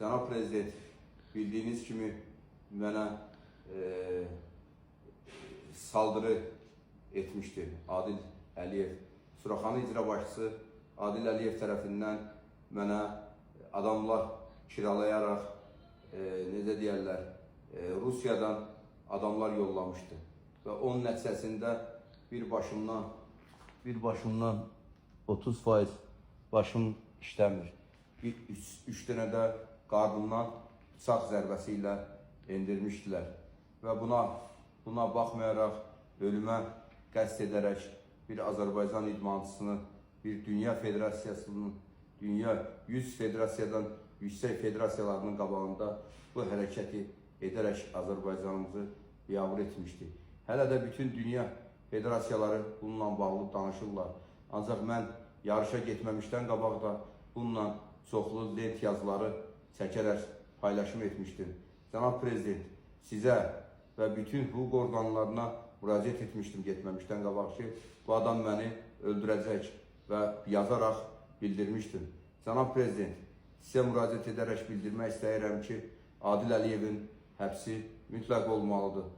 Cənab Prezident, bildiyiniz kimi mənə saldırı etmişdi Adil Əliyev. Suraxanı icra başçısı Adil Əliyev tərəfindən mənə adamlar kiralayaraq, necə deyərlər, Rusiyadan adamlar yollamışdı. Və onun nəticəsində bir başımdan 30% başım işləmir. Üç dənə də qarnımdan bıçaq zərbəsi ilə endirmişdilər. Və buna baxmayaraq ölümə qəsd edərək bir Azərbaycan idmançısını, bir dünya federasiyasının, dünya 100 federasiyadan yüksək federasiyalarının qabağında bu hərəkəti edərək Azərbaycanımızı biabır etmişdi. Hələ də bütün dünya federasiyaları bununla bağlı danışırlar. Ancaq mən yarışa getməmişdən qabaqda bununla çoxlu lent yazıları çəkərək paylaşım etmişdim. Cənab Prezident, sizə və bütün hüquq orqanlarına müraciət etmişdim getməmişdən qabaq ki, bu adam məni öldürəcək və yazaraq bildirmişdim. Cənab Prezident, sizə müraciət edərək bildirmək istəyirəm ki, Adil Əliyevin həbsi mütləq olmalıdır.